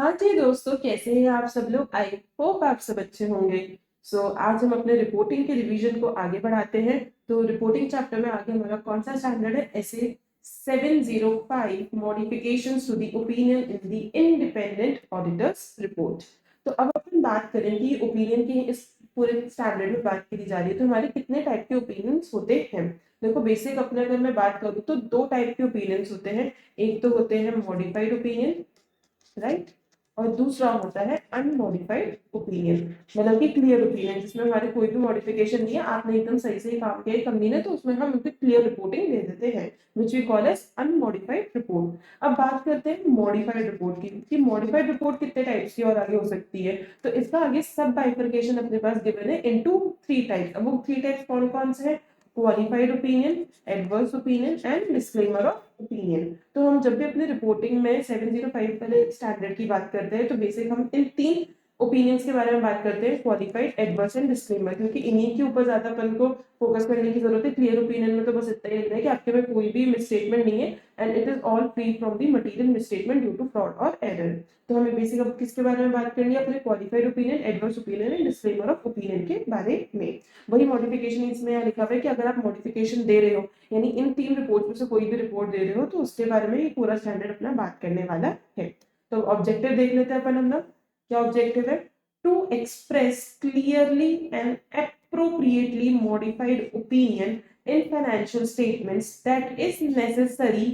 हाँ जी दोस्तों, कैसे हैं आप सब लोग। आई होप आप सब अच्छे होंगे। आज हम अपने रिपोर्टिंग के रिवीजन को आगे बढ़ाते हैं। तो रिपोर्टिंग चैप्टर में आगे हमारा कौन सा स्टैंडर्ड है? ऐसे 705 modifications to the opinion in the independent auditor's report. तो अब अपन बात करें कि ओपिनियन की इस पूरे स्टैंडर्ड में बात की जा रही है तो हमारे कितने टाइप के ओपिनियंस होते हैं। देखो, बेसिक अपने अगर मैं बात करूँ तो दो टाइप के ओपिनियंस होते हैं। एक तो होते हैं मॉडिफाइड ओपिनियन, राइट, और दूसरा होता है अनमॉडिफाइड ओपिनियन, मतलब कि क्लियर ओपिनियन, जिसमें हमारे कोई भी मॉडिफिकेशन नहीं है, आपने एकदम सही से काम किया कंपनी ने, तो उसमें हम उनको क्लियर रिपोर्टिंग दे देते हैं, which we call as unmodified report. अब बात करते हैं मॉडिफाइड रिपोर्ट की कि मॉडिफाइड रिपोर्ट कितने टाइप्स की और आगे हो सकती है। तो इसका आगे सब बाइफर्केशन अपने पास गिवन है इनटू थ्री टाइप्स। अब वो थ्री टाइप्स कौन कौन से हैं? Qualified opinion, adverse opinion and disclaimer of opinion. तो हम जब भी अपने रिपोर्टिंग में 705 वाले स्टैंडर्ड की बात करते हैं तो बेसिक हम इन तीन ओपिनियंस के बारे में बात करते हैं, क्वालिफाइड, एडवर्स एंड डिस्क्लेमर, क्योंकि इन्हीं के ऊपर ज्यादा अपन को फोकस करने की जरूरत है। क्लियर ओपिनियन में तो बस इतना ही लिखना है कि आपके में कोई भी मिसस्टेटमेंट नहीं है and it is all free from the material misstatement due to fraud और एरर। तो हमें बेसिक अब किसके बारे में बात करनी है? अपने qualified opinion, adverse opinion and disclaimer of opinion के बारे में। वही मॉडिफिकेशन इसमें यहाँ लिखा हुआ है कि अगर आप मॉडिफिकेशन दे रहे हो, यानी इन तीन रिपोर्ट में से कोई भी रिपोर्ट दे रहे हो, तो उसके बारे में ये पूरा स्टैंडर्ड अपना बात करने वाला है। तो ऑब्जेक्टिव देख लेते हैं अपन। हम लोग क्या ऑब्जेक्टिव है? To express clearly and appropriately modified opinion in financial statements that is necessary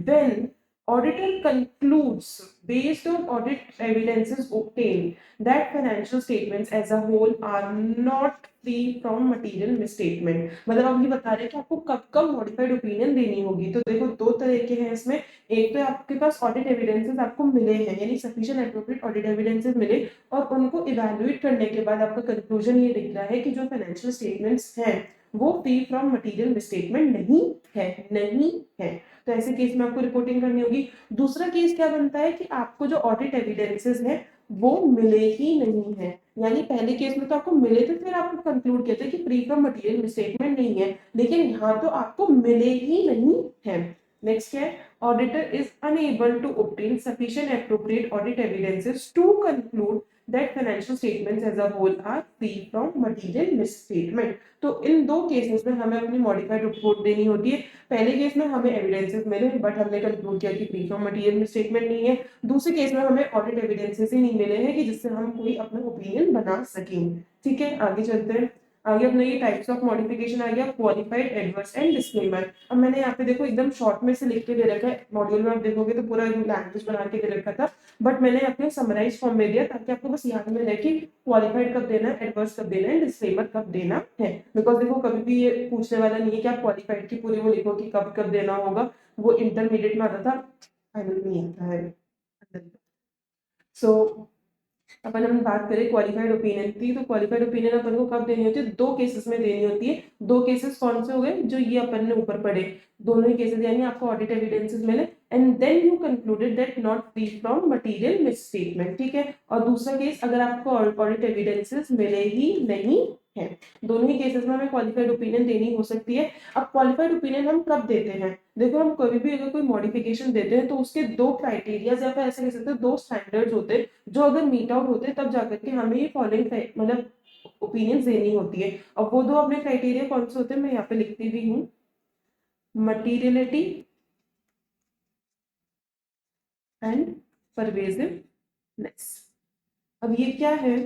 when auditor concludes based on audit evidences obtained that financial statements as a whole are not free from material misstatement। मतलब हम ये बता रहे हैं कि आपको कब कब मॉडिफाइड ओपिनियन देनी होगी। तो देखो, दो तरह के हैं इसमें। एक तो आपके पास ऑडिट एविडेंसेस आपको मिले हैं, यानी सफिशिएंट एप्रोप्रिएट ऑडिट एविडेंसेस मिले और उनको इवैल्यूएट करने के बाद आपका कंक्लूजन ये दिख रहा है कि जो फाइनेंशियल स्टेटमेंट्स हैं वो फ्री फ्रॉम मटेरियल मिसस्टेटमेंट नहीं है। तो ऐसे केस में आपको रिपोर्टिंग करनी होगी। दूसरा केस क्या बनता है कि आपको जो ऑडिट एविडेंसेस है वो मिले ही नहीं है, यानी पहले केस में तो आपको मिले थे, फिर आपको कंक्लूड किया था कि फ्री फ्रॉम मटेरियल मिसस्टेटमेंट नहीं है, लेकिन यहाँ तो आपको मिले ही नहीं है। नेक्स्ट क्या है? Auditor is unable to obtain sufficient appropriate audit evidences to conclude that financial statements as a whole are free from material misstatement। तो इन दो केसेस में हमें अपनी मॉडिफाइड रिपोर्ट देनी होती है। पहले केस में हमें एविडेंसेस मिले बट हमने कंक्लूड किया कि फ्री फ्रॉम मटेरियल मिसस्टेटमेंट नहीं है। दूसरे केस में हमें ऑडिट एविडेंसेस ही नहीं मिले हैं कि जिससे हम कोई अपना ओपिनियन बना सकें। ठीक है, आगे चलते हैं। आगे अपने ये टाइप्स ऑफ मॉडिफिकेशन आ गया, क्वालिफाइड, एडवर्स एंड डिस्क्लेमर। अब मैंने यहाँ पे देखो एकदम शॉर्ट में से लिख के दे रखा है, मॉड्यूल में आप देखोगे तो पूरा लैंग्वेज बना के दे रखा था, बट मैंने अपने समराइज फॉर्म में दिया ताकि आपको बस याद में रहे कि क्वालिफाइड कब देना है, एडवर्स कब देना है, डिस्क्लेमर कब देना है। बिकॉज देखो, कभी भी ये पूछने वाला नहीं है कि आप क्वालिफाइड की पूरी वो लिखो कि कब कब देना होगा, वो इंटरमीडिएट में आता था, फाइनल में आता है। सो अपन हम बात करें क्वालिफाइड ओपिनियन की, तो क्वालिफाइड ओपिनियन अपन को कब देनी होती है? दो केसेस में देनी होती है। दो केसेस कौन से हो गए जो ये अपन ने ऊपर पढ़े? दोनों ही केसेस, यानी आपको ऑडिट एविडेंसेस मिले and then you concluded that not free from material misstatement. ठीक है, और दूसरा केस अगर आपको ऑडिट एविडेंसेस मिले ही नहीं है। दोनों ही केसेस में हमें क्वालिफाइड ओपिनियन देनी हो सकती है। अब क्वालिफाइड ओपिनियन हम कब देते हैं? देखो, हम कभी भी अगर कोई मॉडिफिकेशन देते हैं तो उसके दो क्राइटेरिया या फिर ऐसे कह सकते हैं दो स्टैंडर्ड्स होते हैं, जो अगर मीट आउट होते हैं तब जाकर के हमें ये फॉलोइंग मतलब ओपिनियंस देनी होती है। और वो दो अपने क्राइटेरिया कौन से होते हैं मैं यहाँ पे लिखती भी हूँ, मटीरियलिटी एंड परवेजिवनेस। अब ये क्या है?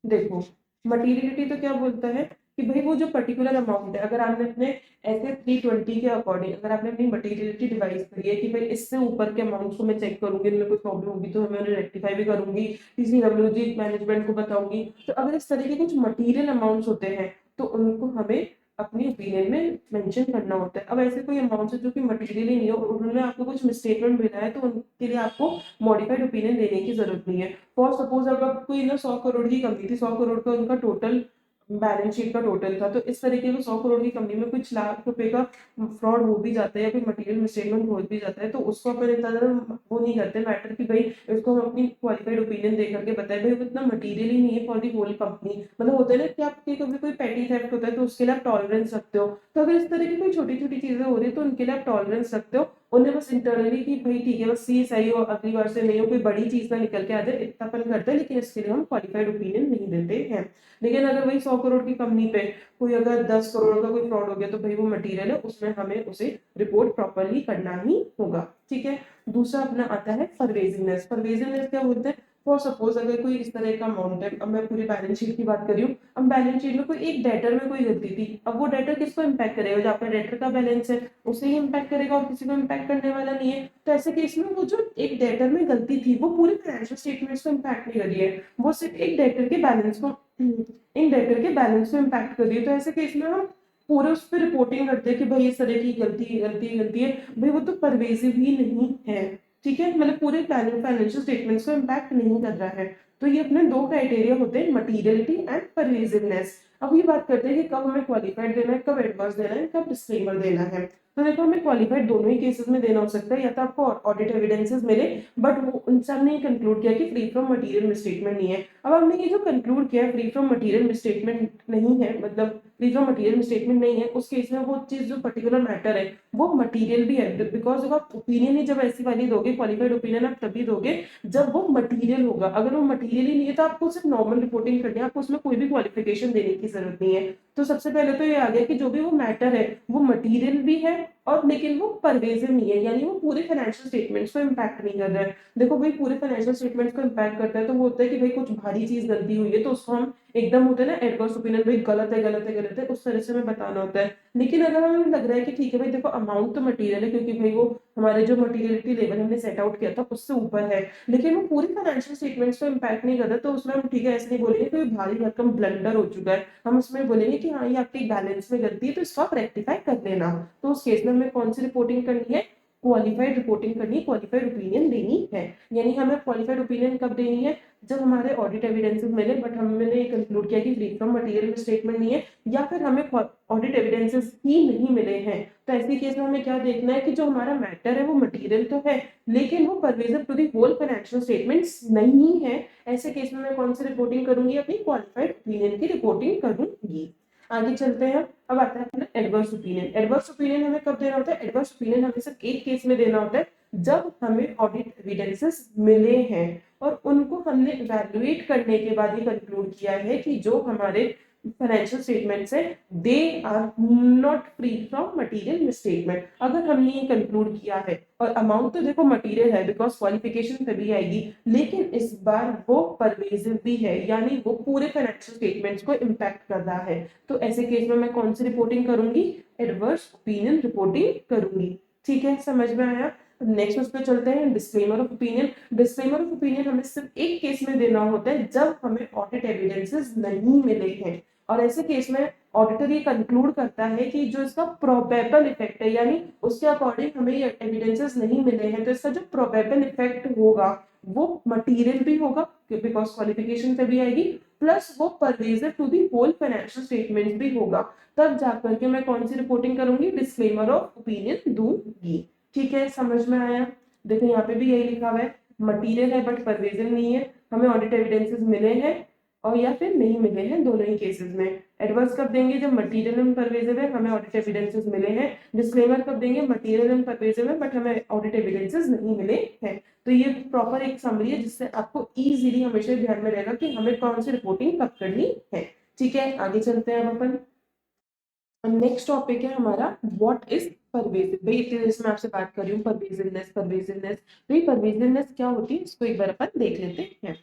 देखो, मटीरियलिटी तो क्या बोलता है कि भाई वो जो पर्टिकुलर अमाउंट है, अगर आपने अपने ऐसे 320 के अकॉर्डिंग अगर आपने अपनी मटीरियलिटी डिवाइस करी है कि भाई इससे ऊपर के अमाउंट्स को मैं चेक करूंगी, इनमें कोई प्रॉब्लम होगी तो मैं उन्हें रेक्टिफाई भी करूंगी, टीसीडब्ल्यूजी मैनेजमेंट को बताऊंगी। तो अगर इस तरह के कुछ मटीरियल अमाउंट्स होते हैं तो उनको हमें अपनी ओपिनियन में मेंशन करना होता है। अब ऐसे कोई अमाउंट है जो कि मटीरियल ही नहीं हो और उन्होंने आपको कुछ मिसस्टेटमेंट मिला है, तो उनके लिए आपको मॉडिफाइड ओपिनियन देने की जरूरत नहीं है। फॉर सपोज अगर कोई ना 100 करोड़ की कंपनी थी, 100 करोड़ का उनका टोटल बैलेंस शीट का टोटल था, तो इस तरीके में 100 करोड़ की कंपनी में कुछ लाख रुपए का फ्रॉड हो भी जाता है या कोई मटेरियल मिसस्टेटमेंट हो भी जाता है, तो उसको अपन इतना ज्यादा वो नहीं करते मैटर कि भाई इसको हम अपनी क्वालिफाइड ओपिनियन दे करके बताए भाई वो इतना मटेरियल ही नहीं है फॉर दी होल कंपनी। मतलब होता है ना कि आपके कभी कोई पेटी थेफ्ट होता है तो उसके लिए आप टॉलरेंस रखते हो, तो अगर इस तरह की कोई छोटी छोटी चीजें हो रही है तो उनके लिए आप टॉलरेंस रखते हो उन्हें बस इंटरनली कि भाई ठीक है बस सी सही हो, अगली बार से नहीं हो, कोई बड़ी चीज ना निकल के आ जाए, इतना अपन करते हैं, लेकिन इसके लिए हम क्वालिफाइड ओपिनियन नहीं देते हैं। लेकिन अगर वही 100 करोड़ की कंपनी पे कोई अगर 10 करोड़ का कोई फ्रॉड हो गया तो भाई वो मटेरियल है, उसमें हमें उसे रिपोर्ट प्रॉपरली करना ही होगा। ठीक है। दूसरा अपना आता है परवेजिवनेस। परवेजिवनेस क्या बोलते हैं? फॉर सपोज अगर कोई इस तरह का अमाउंट है, अब मैं पूरी बैलेंस शीट की बात कर रही हूँ, अब बैलेंस शीट में कोई एक डेटर में कोई गलती थी, अब वो डेटर किसको इम्पैक्ट करेगा? जो आपका डेटर का बैलेंस है उसे ही इम्पैक्ट करेगा और किसी को इम्पैक्ट करने वाला नहीं है। तो ऐसे केस में वो जो एक डेटर में गलती थी वो पूरे फाइनेंशियल स्टेटमेंट्स को इम्पैक्ट नहीं कर रही है, वो सिर्फ एक डेटर के बैलेंस को इन डेटर के बैलेंस को इम्पैक्ट कर रही है। तो ऐसे केस में हम पूरे उस पर रिपोर्टिंग करते हैं कि भाई इस तरह की गलती है, भाई वो तो परवेजिव ही नहीं है। ठीक है, मतलब पूरे फाइनेंशियल स्टेटमेंट्स को इम्पैक्ट नहीं कर रहा है। तो ये अपने दो क्राइटेरिया होते हैं, मटीरियलिटी एंड परवेजिवनेस। अब ये बात करते हैं कि कब हमें क्वालिफाइड देना है, कब एडवर्स देना है, कब डिस्क्लेमर देना है। तो देखो हमें क्वालिफाइड दोनों ही केसेस में देना हो सकता है, या तो आपको ऑडिट एविडेंसेस मिले बट वो उन सब ने कंक्लूड किया कि फ्री फ्रॉम मटेरियल मिसस्टेटमेंट नहीं है। अब हमने ये जो कंक्लूड किया है फ्री फ्रॉम मटेरियल मिसस्टेटमेंट नहीं है, मतलब फ्री फ्रॉम मटेरियल मिसस्टेटमेंट नहीं है, उस केस में वो चीज जो पर्टिकुलर मैटर है वो मटेरियल भी है। बिकॉज जब आप ओपिनियन ही जब ऐसी वाली दोगे, क्वालिफाइड ओपिनियन आप तभी दोगे जब वो मटेरियल होगा। अगर वो मटेरियल ही नहीं है तो आपको सिर्फ नॉर्मल रिपोर्टिंग करनी है, आपको उसमें कोई भी क्वालिफिकेशन देने की जरूरत नहीं है। तो सबसे पहले तो ये आ गया कि जो भी वो मैटर है वो मटेरियल भी है और लेकिन वो परवेजिव नहीं है, यानी वो पूरे फाइनेंशियल स्टेटमेंट्स को इम्पैक्ट नहीं कर रहा है। देखो भाई पूरे फाइनेंशियल स्टेटमेंट्स को इम्पैक्ट करता है तो वो होता है कि भाई कुछ भारी चीज गलती हुई है तो उसको हम एकदम होता है ना एडवर्स ओपिनियन, भाई गलत है गलत है गलत है, उस तरह से हमें बताना होता है। लेकिन अगर हमें लग रहा है कि ठीक है भाई देखो अमाउंट तो मटेरियल है, क्योंकि भाई वो हमारे जो मटेरियलिटी लेवल हमने सेट आउट किया था उससे ऊपर है, लेकिन वो पूरी फाइनेंशियल स्टेटमेंट्स को इम्पैक्ट नहीं कर रहा, तो उसमें हम ठीक है ऐसे नहीं बोलेंगे कोई भारी भरकम ब्लंडर हो चुका है, हम उसमें बोलेंगे कि हाँ ये आपकी बैलेंस में गलती है तो इसको आप रेक्टिफाई कर लेना। तो उस केस में हमें कौन सी रिपोर्टिंग करनी है? क्वालिफाइड रिपोर्टिंग करनी, क्वालिफाइड ओपिनियन देनी है। यानी हमें क्वालिफाइड ओपिनियन कब देनी है? जब हमारे ऑडिट एविडेंसेस मिले बट हमने ये कंक्लूड किया कि फ्री फ्रॉम मटेरियल स्टेटमेंट नहीं है, या फिर हमें ऑडिट एविडेंसेस ही नहीं मिले हैं। तो ऐसी केस में हमें क्या देखना है कि जो हमारा मैटर है वो मटेरियल तो है लेकिन वो pervasive to the whole financial statements नहीं है। ऐसे केस में मैं कौन सी रिपोर्टिंग करूंगी? अपनी क्वालिफाइड ओपिनियन की रिपोर्टिंग करूंगी। आगे चलते हैं। अब आता है अपना एडवर्स ओपिनियन। एडवर्स ओपिनियन हमें कब देना होता है? एडवर्स ओपिनियन हमें सिर्फ एक केस में देना होता है, जब हमें ऑडिट एविडेंसेस मिले हैं और उनको हमने इवैल्यूएट करने के बाद ये कंक्लूड किया है कि जो हमारे फाइनेंशियल स्टेटमेंट्स है they are not free from material misstatement. अगर हमने ये कंक्लूड किया है और अमाउंट तो देखो मटेरियल है बिकॉज क्वालिफिकेशन तभी आएगी, लेकिन इस बार वो परवेजिव भी है यानी वो पूरे फाइनेंशियल स्टेटमेंट्स को इम्पैक्ट कर रहा है। तो ऐसे केस में मैं कौन सी रिपोर्टिंग करूंगी? एडवर्स ओपिनियन रिपोर्टिंग करूंगी। ठीक है, समझ में आया? नेक्स्ट उस पर चलते हैं, disclaimer of opinion. Disclaimer of opinion हमें सिर्फ एक केस में देना होता है, जब हमें ऑडिट एविडेंसेस नहीं मिले हैं और ऐसे केस में ऑडिटर ये कंक्लूड करता है कि जो इसका प्रोबेबल इफेक्ट है, यानी उसके अकॉर्डिंग हमें ये एविडेंसेस नहीं मिले हैं तो इसका जो प्रोबेबल इफेक्ट होगा वो मटेरियल भी होगा बिकॉज क्वालिफिकेशन तभी आएगी, प्लस वो pervasive to the whole financial statement भी होगा। तब जाकर के मैं कौन सी रिपोर्टिंग करूंगी? डिस्क्लेमर ऑफ ओपिनियन दूंगी। ठीक है, समझ में आया? देखो यहाँ पे भी यही लिखा हुआ है, मटीरियल है बट परवेजिव नहीं है, हमें ऑडिट एविडेंसेस मिले हैं और या फिर नहीं मिले हैं, दोनों ही केसेस में। एडवर्स कब देंगे? जब मटीरियल एंड परवेजिव है, हमें ऑडिट एविडेंसेस मिले हैं। डिस्क्लेमर कब देंगे? मटीरियल एंड परवेजिव है बट हमें ऑडिट एविडेंसेस नहीं मिले हैं। तो ये प्रॉपर एक समरी है जिससे आपको इजीली हमेशा ध्यान में रहेगा कि हमें कौन सी रिपोर्टिंग कब करनी है। ठीक है, आगे चलते हैं अब अपन। नेक्स्ट टॉपिक है हमारा व्हाट इज परवेजिव। भाई इतनी देर से मैं आपसे बात कर रही हूँ परवेजिवनेस परवेजिवनेस, भाई परवेजिवनेस क्या होती है इसको एक बार अपन देख लेते हैं।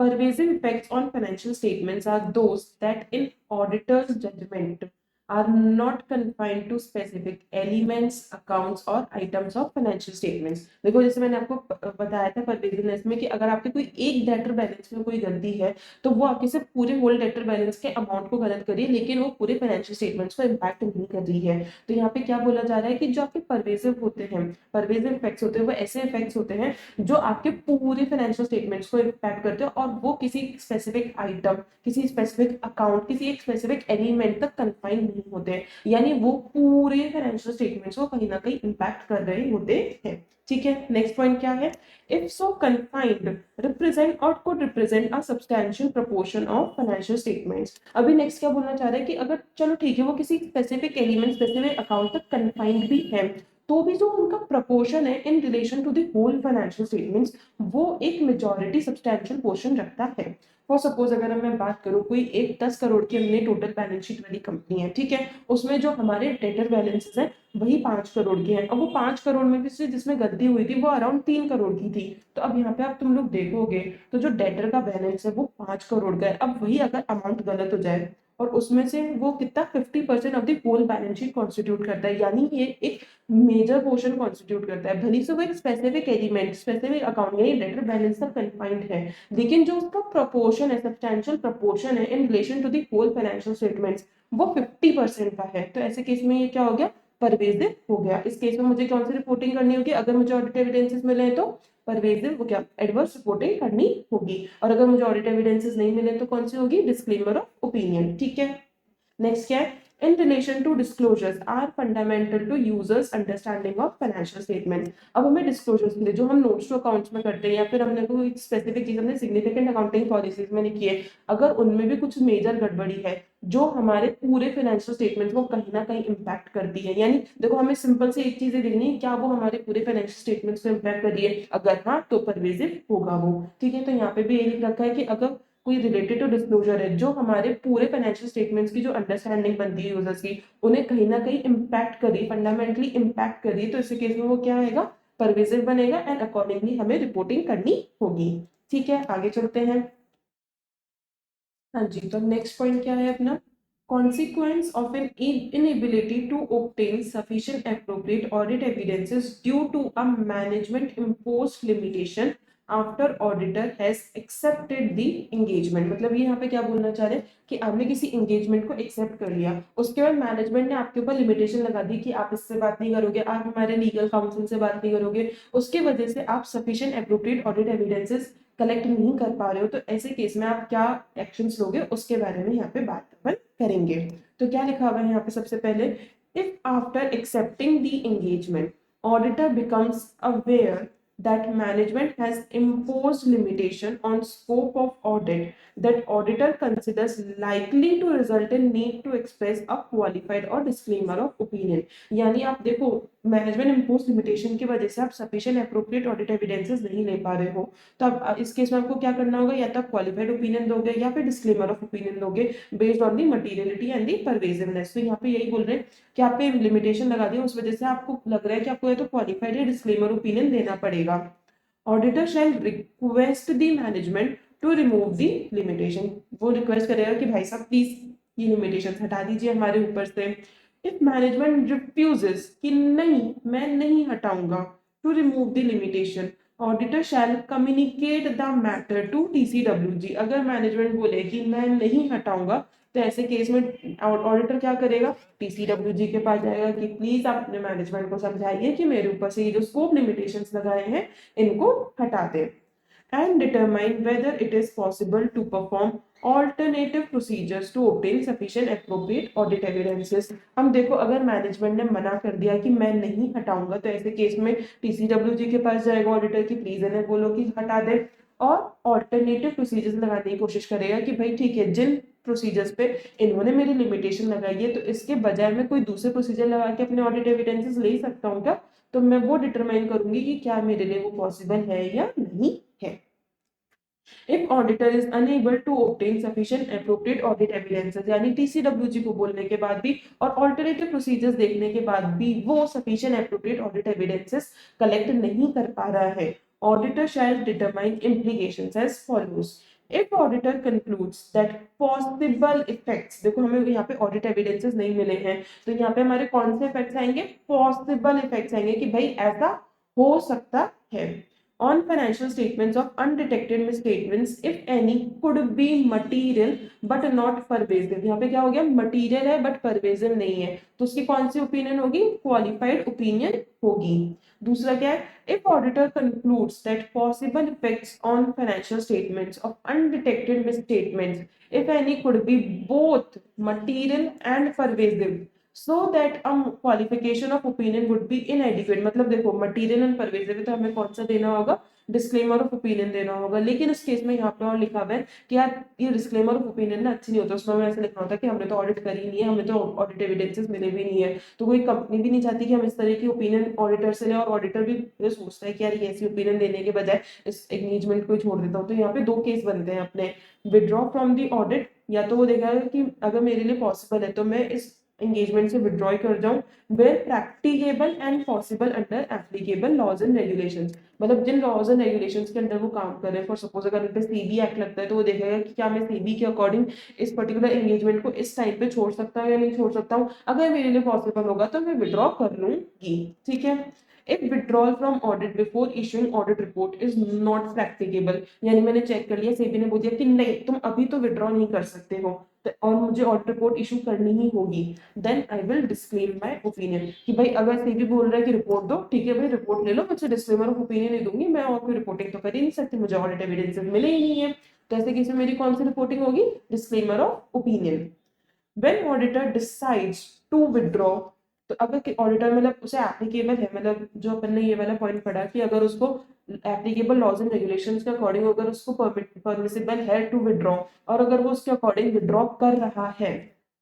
Pervasive effects on financial statements are those that, in auditor's judgment, are not confined to specific elements, accounts or items of financial statements। देखो जैसे मैंने आपको बताया था परवेजिवनेस में कि अगर आपके कोई एक डेटर बैलेंस में कोई गलती है तो वो आपके सिर्फ पूरे होल डेटर बैलेंस के अमाउंट को गलत करिए लेकिन वो पूरे फाइनेंशियल स्टेटमेंट्स को इम्पैक्ट नहीं कर रही है। तो यहाँ पे क्या बोला जा रहा है कि जो आपके परवेजिव होते हैं, परवेजिव इफेक्ट्स होते हैं वो ऐसे इफेक्ट्स होते हैं जो आपके पूरे फाइनेंशियल स्टेटमेंट्स को इम्पैक्ट करते हैं और वो किसी स्पेसिफिक आइटम, किसी स्पेसिफिक अकाउंट, किसी एक स्पेसिफिक एलिमेंट तक कन्फाइंड नहीं होते हैं, यानी वो पूरे फाइनेंशियल स्टेटमेंट्स को कहीं ना कहीं इम्पैक्ट कर रहे होते हैं। ठीक है, नेक्स्ट पॉइंट क्या है? इफ सो कन्फाइंड रिप्रेजेंट और could represent a substantial proportion of financial statements। अभी नेक्स्ट क्या बोलना चाह रहा है कि अगर चलो ठीक है वो किसी स्पेसिफिक एलिमेंट स्पेसिफिक अकाउंट तक कन्फाइंड भी है तो भी जो उनका प्रपोर्शन है in relation to the whole financial statements वो एक मेजॉरिटी सब्सटैंशियल पोर्शन रखता है। फॉर सपोज अगर मैं बात करूं कोई एक 10 करोड़ की हमने टोटल बैलेंस शीट वाली कंपनी है, ठीक है, उसमें जो हमारे डेटर बैलेंसेस हैं वही 5 करोड़ के हैं, और वो 5 करोड़ में भी से जिसमें गलती हुई थी वो अराउंड 3 करोड़ की थी। तो अब यहाँ पे आप तुम लोग देखोगे तो जो डेटर का बैलेंस है वो 5 करोड़ का है। अब वही अगर अमाउंट गलत हो जाए और उसमें से वो कितना 50% of the whole balance sheet constitute करता है, यानी ये एक मेजर पोर्शन कॉन्स्टिट्यूट करता है। भली से वो एक स्पेसिफिक एलिमेंट स्पेसिफिक अकाउंट यानी डेटर बैलेंस तक कन्फाइंड है, लेकिन जो उसका प्रोपोर्शन है सब्सटैंशियल प्रोपोर्शन है in relation to the whole financial statements वो 50% का है। तो ऐसे केस में ये क्या हो गया, परवेजिव हो गया। इस केस में मुझे कौन सी रिपोर्टिंग करनी होगी, अगर मुझे ऑडिट एविडेंसेस मिले तो परवेजिव वो क्या एडवर्स रिपोर्टिंग करनी होगी, और अगर मुझे ऑडिट एविडेंसेस नहीं मिले तो कौन सी होगी, डिस्क्लेमर ऑफ ओपिनियन। ठीक है, नेक्स्ट क्या है, in relation to disclosures are fundamental to users understanding of financial statement। अब हमें डिस्क्लोजर्स के लिए जो हम नोट्स टू अकाउंट्स में करते हैं या फिर हमने कोई स्पेसिफिक चीज हमने सिग्निफिकेंट अकाउंटिंग पॉलिसीज में लिखी है, अगर उनमें भी कुछ मेजर गड़बड़ी है जो हमारे पूरे फाइनेंशियल स्टेटमेंट्स को कहीं ना कहीं इम्पैक्ट करती है, यानी देखो हमें सिंपल से एक चीज देखनी है क्या वो हमारे पूरे फाइनेंशियल स्टेटमेंट्स को इम्पैक्ट कर रही है, अगर हाँ तो परवेजिव होगा वो। ठीक है, तो यहाँ पे भी ये लिख रखा है कि अगर कोई रिलेटेड टू डिस्क्लोजर है जो हमारे पूरे फाइनेंशियल स्टेटमेंट्स की जो अंडरस्टैंडिंग बनती है यूजर्स की उन्हें कहीं ना कहीं इम्पैक्ट करी, फंडामेंटली इम्पैक्ट करी, तो इस केस में वो क्या आएगा, परवेजिव बनेगा एंड अकॉर्डिंगली हमें रिपोर्टिंग करनी होगी। ठीक है, आगे चलते हैं। हाँ जी, तो नेक्स्ट पॉइंट क्या है अपना, consequence of an inability to obtain sufficient appropriate audit evidences due to a management imposed limitation after auditor has accepted the engagement। मतलब ये यहाँ पे क्या बोलना चाह रहे हैं कि आपने किसी एंगेजमेंट को एक्सेप्ट कर लिया, उसके बाद मैनेजमेंट ने आपके ऊपर लिमिटेशन लगा दी कि आप इससे बात नहीं करोगे, आप हमारे लीगल काउंसिल से बात नहीं करोगे, उसके वजह से आप sufficient appropriate audit evidences collect नहीं कर पा रहे हो, तो ऐसे केस में आप क्या एक्शंस लोगे उसके बारे में यहाँ पे बात अपन करेंगे। तो क्या लिखा हुआ है यहाँ पे, सबसे पहले if after accepting the engagement auditor becomes aware that management has imposed limitation on scope of audit that auditor considers likely to result in need to express a qualified or disclaimer of opinion। यानी आप देखो management impose limitation की वजह से आप sufficient appropriate audit evidences नहीं ले पा रहे हो, तो अब इस केस में आपको क्या करना होगा, या तो आप क्वालिफाइड ओपिनियन दोगे या फिर डिस्क्लेमर ऑफ ओपिनियन दोगे based on the materiality and the pervasiveness. तो यहाँ पे यही बोल रहे हैं कि आप पे लिमिटेशन लगा दी उस वजह से आपको लग रहा है कि आपको या तो क्वालिफाइड या डिस्क्लेमर ओपिनियन देना पड़ेगा। Auditor shall request the management to remove the limitation, वो रिक्वेस्ट करेगा कि भाई साहब प्लीज ये लिमिटेशन हटा दीजिए हमारे ऊपर से। इफ मैनेजमेंट रिफ्यूजेस कि नहीं मैं नहीं हटाऊंगा, to remove the limitation auditor shall communicate the matter to TCWG. अगर मैनेजमेंट बोले कि मैं नहीं हटाऊंगा तो ऐसे केस में ऑडिटर क्या करेगा, टीसीडब्ल्यूजी के पास जाएगा कि प्लीज आप अपने मैनेजमेंट को समझाइए कि मेरे ऊपर से ये जो स्कोप लिमिटेशंस लगाए हैं इनको हटा दें and determine whether it is possible to perform alternative procedures to obtain sufficient appropriate audit evidences। हम देखो अगर मैनेजमेंट ने मना कर दिया कि मैं नहीं हटाऊंगा तो ऐसे केस में टीसीडब्ल्यूजी के पास जाएगा ऑडिटर की प्लीज इन्हें बोलो कि हटा दे, और ऑल्टरनेटिव प्रोसीजर्स लगाने की कोशिश करेगा कि भाई ठीक है जिन प्रोसीजर्स पे इन्होंने मेरी लिमिटेशन लगाई है तो इसके बजाय मैं कोई दूसरे प्रोसीजर लगा के अपने ऑडिट एविडेंसेस ले सकता हूँ क्या, तो मैं वो डिटरमाइन करूंगी कि क्या मेरे लिए वो पॉसिबल है या नहीं है। If auditor is unable to obtain sufficient appropriate audit evidences, यानी टीसीडब्ल्यूजी को बोलने के बाद भी और ऑल्टरनेटिव प्रोसीजर्स देखने के बाद भी वो sufficient appropriate audit evidences collect नहीं कर पा रहा है, auditor shall determine implications as follows। If auditor concludes that possible effects, देखो हमें यहाँ पे ऑडिट एविडेंसेस नहीं मिले हैं तो यहाँ पे हमारे कौन से इफेक्ट्स आएंगे, पॉसिबल इफेक्ट्स आएंगे कि भाई ऐसा हो सकता है। On financial statements of undetected misstatements if any could be material but not pervasive। यहाँ पे क्या हो गया, मटीरियल है बट परवेजिव नहीं है, तो उसकी कौन सी ओपिनियन होगी, क्वालिफाइड ओपिनियन होगी। दूसरा क्या है, if auditor concludes that possible effects on financial statements of undetected misstatements if any could be both material and pervasive so that qualification of opinion would be inadequate। मतलब देखो material and pervasive तो हमें कौन सा देना होगा, disclaimer of opinion देना होगा। लेकिन इस केस में यहाँ पे और लिखा हुआ है कि यार ये डिस्क्लेमर ऑफ ओपिनियन ना अच्छी नहीं होता, उसमें हमें ऐसा लिखना होता है कि हमने तो ऑडिट करी नहीं है, हमें तो ऑडिट एविडेंसेस मिले भी नहीं है। तो कोई कंपनी भी नहीं चाहती कि हम इस तरह की ओपिनियन ऑडिटर से लें, और ऑडिटर भी ये सोचता है कि यार ये ऐसी ओपिनियन देने के बजाय इस एंगेजमेंट को छोड़ देता हूँ। तो यहाँ पे दो केस बनते हैं अपने, विड्रॉ फ्रॉम दी ऑडिट, या तो वो देखा कि अगर मेरे लिए पॉसिबल है तो मैं इस एंगेजमेंट से विड्रॉ कर जाऊं, where practicable and possible under applicable laws and regulations. मतलब जिन लॉज एंड रेगुलेशंस के अंडर वो काम कर रहे हैं, फॉर सपोज अगर उन पे सीबी एक्ट लगता है तो वो देखेगा कि क्या मैं सीबी के अकॉर्डिंग इस पर्टिकुलर एंगेजमेंट को इस टाइम पे छोड़ सकता हूँ या नहीं छोड़ सकता हूँ। अगर मेरे लिए पॉसिबल होगा तो मैं विड्रॉ कर लूंगी। ठीक है। If withdrawal from audit before issuing audit report is not practicable, यानी मैंने चेक कर लिया, सेबी ने बोल दिया कि नहीं तुम अभी तो विड्रॉ नहीं कर सकते हो और मुझे ऑडिट रिपोर्ट इशू करनी ही होगी, then I will disclaim my opinion. कि भाई अगर सेबी बोल रहा है कि रिपोर्ट दो, ठीक है भाई रिपोर्ट ले लो, मुझे डिस्क्लेमर ऑफ ओपिनियन नहीं दूंगी, मैं और कोई रिपोर्टिंग तो कर ही नहीं सकती, मुझे ऑडिट एविडेंसेस मिले ही नहीं है। तो ऐसे केस में मेरी कौन सी रिपोर्टिंग होगी? Disclaimer of opinion. when auditor decides to withdraw, तो अगर ऑडिटर मतलब उसे एप्लीकेबल है, मतलब जो अपन ने ये वाला पॉइंट पढ़ा कि अगर उसको एप्लीकेबल लॉज एंड रेगुलेशंस के अकॉर्डिंग अगर उसको परमिसिबल है टू विड्रॉ, और अगर वो उसके अकॉर्डिंग विड्रॉ कर रहा है,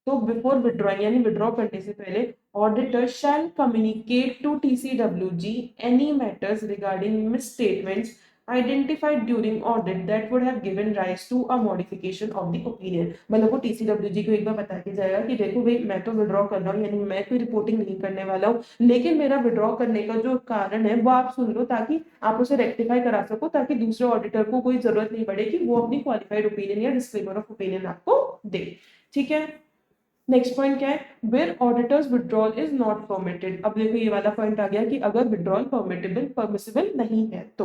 तो बिफोर विड्रॉइंग यानी विड्रॉ करने से पहले auditor shall communicate to TCWG any matters regarding misstatements identified during audit that would have given rise to a modification of the opinion। मतलब वो टीसीडब्ल्यूजी को एक बार बता के जाएगा कि देखो भाई मैं तो विड्रॉ कर रहा हूँ, यानी मैं कोई रिपोर्टिंग नहीं करने वाला हूँ, लेकिन मेरा विड्रॉ करने का जो कारण है वो आप सुन लो, ताकि आप उसे रेक्टिफाई करा सको, ताकि दूसरे ऑडिटर को कोई जरूरत नहीं पड़े कि वो अपनी क्वालिफाइड ओपिनियन या डिस्क्लेमर ऑफ ओपिनियन आपको दे। ठीक है। नेक्स्ट पॉइंट क्या है? Where auditor's withdrawal is not permitted. अब देखो ये वाला पॉइंट आ गया कि अगर विड्रॉल परमिसिबल नहीं है तो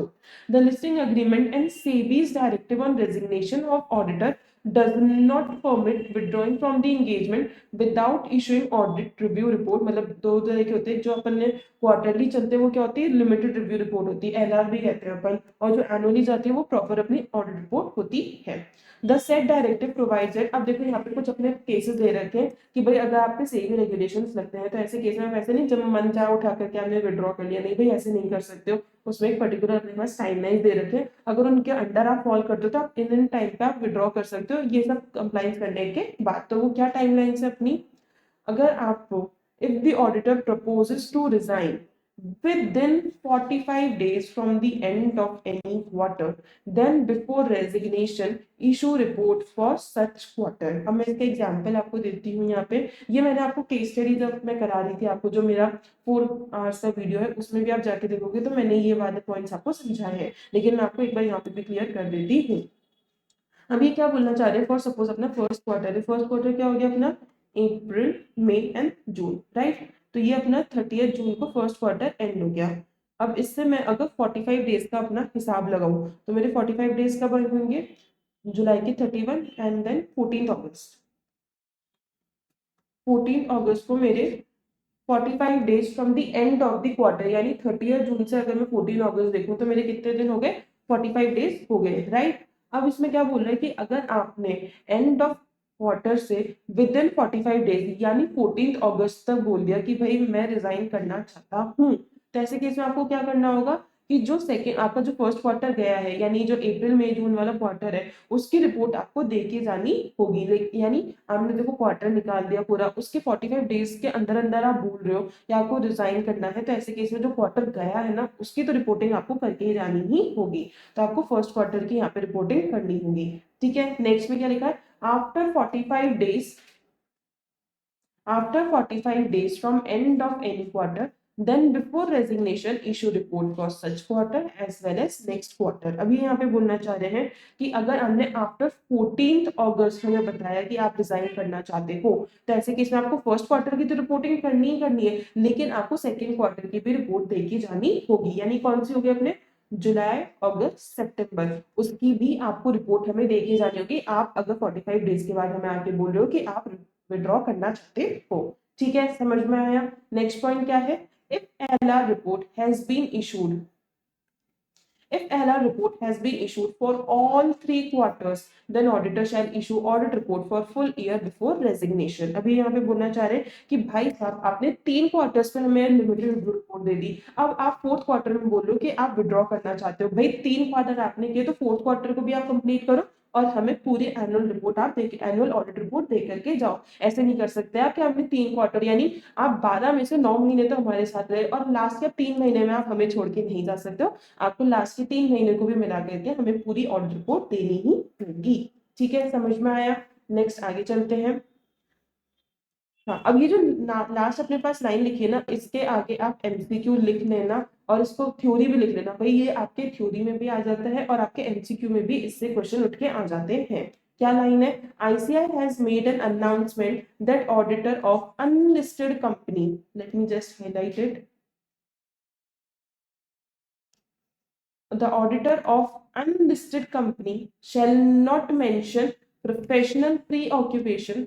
the listing agreement and SEBI's directive on resignation of auditor does not permit withdrawing from the engagement without issuing audit review report। मतलब दो तरह के होते हैं, जो अपन ने क्वार्टरली चलते हैं वो क्या होती है? लिमिटेड रिव्यू रिपोर्ट होती है, एलआरबी कहते हैं अपन, और जो एनुअली जाती है वो प्रॉपर अपनी ऑडिट रिपोर्ट होती है। The set directive provides it. अब देखो यहाँ पे कुछ अपने केसेस दे रखे हैं कि भाई अगर आप पे सेबी रेगुलेशंस लगते हैं तो ऐसे केस में वैसे नहीं जब मन चाहे उठा करके आपने विड्रॉ कर लिया, नहीं भाई ऐसे नहीं कर सकते हो, उसमें एक पर्टिकुलर अपने पास टाइमलाइन दे रखे हैं, अगर उनके अंडर आप फॉल करते हो तो आप इन टाइम पे आप विड्रॉ कर सकते हो, ये सब कंप्लाइंस करने के बाद। तो वो क्या टाइमलाइन है अपनी? अगर आपको if the auditor proposes to resign within 45 days from the end of any quarter, then before resignation issue report for such quarter। अब मैं इसका एग्जांपल आपको देती हूँ यहाँ पे, ये मैंने आपको केस स्टडी जब मैं करा रही थी आपको, जो मेरा 4 आवर्स का वीडियो है उसमें भी आप जाके देखोगे तो मैंने ये वाले पॉइंट्स आपको समझाए हैं, लेकिन मैं आपको एक बार यहाँ पे भी क्लियर कर देती हूँ। अभी क्या बोलना चाह रहे हैं? फॉर सपोज अपना फर्स्ट क्वार्टर है, फर्स्ट क्वार्टर क्या हो गया अपना? अप्रैल, मई एंड जून, राइट। तो ये अपना 30 जून को फर्स्ट क्वार्टर एंड हो गया। अब इससे मैं अगर 45 डेज का अपना हिसाब लगाऊं तो मेरे 45 डेज कब होंगे? जुलाई के 31 एंड देन 14 अगस्त। 14 अगस्त को मेरे 45 days from the end of the quarter, यानी 30 जून से अगर मैं 14 अगस्त देखूं तो मेरे कितने दिन हो गए? 45 डेज हो गए, राइट। अब इसमें क्या बोल रहा है कि अगर आपने एंड ऑफ क्वार्टर से विद इन 45 डेज यानी 14 अगस्त तक बोल दिया कि भाई मैं रिजाइन करना चाहता हूँ, तो ऐसे केस में आपको क्या करना होगा कि जो सेकेंड आपका जो फर्स्ट क्वार्टर गया है, यानी जो अप्रैल मई जून वाला क्वार्टर है, उसकी रिपोर्ट आपको दे के जानी होगी। यानी आपने देखो क्वार्टर निकाल दिया पूरा, उसके 45 डेज के अंदर अंदर आप बोल रहे हो कि आपको रिजाइन करना है, तो ऐसे केस में जो क्वार्टर गया है ना उसकी तो रिपोर्टिंग आपको करके ही जानी ही होगी। तो आपको फर्स्ट क्वार्टर की यहाँ पे रिपोर्टिंग करनी होगी। ठीक है। नेक्स्ट में क्या लिखा है? After 45 days, after 45 days from end of any quarter, then before resignation issue report for such quarter as well as next quarter। अभी यहाँ पे बोलना चाह रहे हैं कि अगर हमने आफ्टर 14 अगस्त हमें बताया कि आप रिजाइन करना चाहते हो, तो ऐसे केस में आपको फर्स्ट क्वार्टर की तो रिपोर्टिंग करनी ही करनी है, लेकिन आपको सेकेंड क्वार्टर की भी रिपोर्ट देके जानी होगी। यानी कौन सी होगी अपने? जुलाई, अगस्त, सितंबर, उसकी भी आपको रिपोर्ट हमें देके जानी होगी। आप अगर 45 डेज के बाद हमें आके बोल रहे हो कि आप विड्रॉ करना चाहते हो। ठीक है, समझ में आया। नेक्स्ट पॉइंट क्या है? If LR report has been issued If annual report has been issued for all 3 quarters, then auditor shall issue audit report for full year before resignation. अभी यहाँ पे बोलना चाह रहे हैं कि भाई साहब आपने 3 क्वार्टर्स पे हमें लिमिटेड रिव्यू रिपोर्ट दे दी, अब आप 4th क्वार्टर में बोल रहे हो कि आप विड्रॉ करना चाहते हो। भाई 3 क्वार्टर आपने किए तो 4th क्वार्टर को भी आप कंप्लीट करो और हमें पूरी एनुअल रिपोर्ट आप दे एनुअल ऑडिट रिपोर्ट दे करके जाओ। ऐसे नहीं कर सकते आप कि हमने 3 क्वार्टर यानी आप 12 में से 9 महीने तो हमारे साथ रहे और लास्ट के 3 महीने में आप हमें छोड़ के नहीं जा सकते हो। आपको लास्ट के 3 महीने को भी मिला करके हमें पूरी ऑडिट रिपोर्ट देनी ही होगी। ठीक है, समझ में आया? नेक्स्ट आगे चलते हैं। हाँ, अब ये जो लास्ट अपने पास लाइन लिखी है ना, इसके आगे आप एमसीक्यू लिख लेना और इसको थ्योरी भी लिख लेना। भाई ये आपके थ्योरी में भी आ जाता है और आपके एमसीक्यू में भी इससे क्वेश्चन उठ के आ जाते हैं। क्या लाइन है? ICAI has made an announcement that auditor of unlisted company, let me just highlight it, the auditor of unlisted company shall not mention professional preoccupation,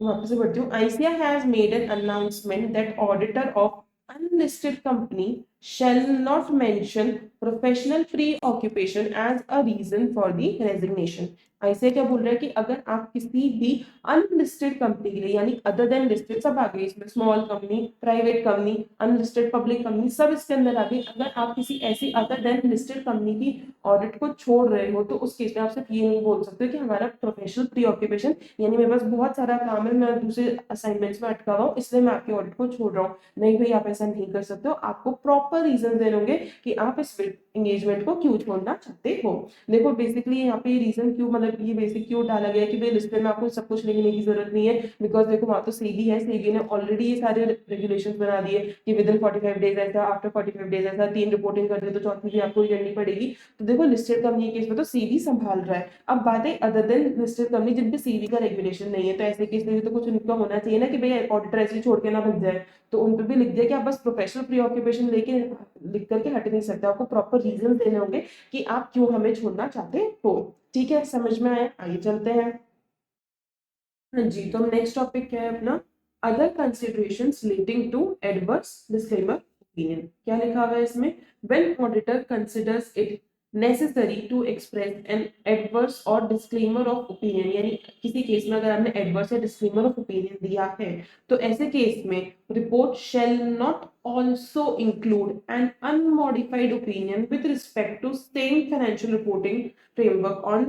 वापस से पढ़ती हूँ। ICAI has made an announcement that auditor of unlisted company shall not mention professional preoccupation as a reason for the resignation. ICAI क्या बोल रहा है कि अगर आप किसी भी अनलिस्टेड कंपनी के लिए, यानी अदर देन लिस्टेड सब आ गई इसमें, small company, private company, unlisted, public company, सब इसके अंदर आ गई। अगर आप किसी ऐसी अदर देन लिस्टेड कंपनी की ऑडिट को छोड़ रहे हो तो उस केस में आप सिर्फ ये नहीं बोल सकते कि हमारा प्रोफेशनल प्रीऑक्यूपेशन यानी मेरे पास बहुत सारा काम है, मैं दूसरे असाइनमेंट्स में अटका हुआ हूँ इसलिए मैं आपकी ऑडिट को छोड़ रहा हूँ। नहीं भाई, आप ऐसा नहीं कर सकते हो। आपको प्रॉपर रीजन देने होंगे कि आप इस एंगेजमेंट को क्यों छोड़ना चाहते हो। देखो बेसिकली यहाँ पे रीजन क्यों, मतलब ये बेसिक क्यों डाला गया कि भाई लिस्ट में आपको सब कुछ लिखने की जरूरत नहीं है, बिकॉज देखो वहां तो सेबी है, सेबी ने ऑलरेडी ये सारे रेगुलेशंस बना दिए कि विद इन 45 डेज ऐसा, आफ्टर 45 डेज ऐसा, 3 रिपोर्टिंग कर दे तो चौथी भी आपको करनी पड़ेगी। तो देखो लिस्टेड कंपनी के केस में तो सीबी संभाल रहा है। अब बात है अदर देन लिस्टेड कंपनी जिन पे सीबी का रेगुलेशन नहीं है, तो ऐसे केस में भी तो कुछ उनका होना चाहिए ना कि भाई ऑडिटर ऐसे छोड़ के ना भग जाए। तो उन पे भी लिख दिया कि आप बस प्रोफेशनल प्रीऑक्यूपेशन लेके लिख करके हट नहीं सकते, आपको प्रॉपर रीजन देने होंगे कि आप क्यों हमें छोड़ना चाहते हो। ठीक है, समझ में आया? आगे चलते हैं। हाँ जी, तो नेक्स्ट टॉपिक क्या है अपना? Other considerations relating to adverse disclaimer opinion. क्या लिखा हुआ है इसमें? When auditor considers it necessary to express an adverse or disclaimer of opinion, यानी किसी केस में अगर आपने एडवर्स या डिस्क्लेमर ऑफ ओपिनियन दिया है तो ऐसे केस में report shall not also include an unmodified opinion with respect to same financial reporting framework on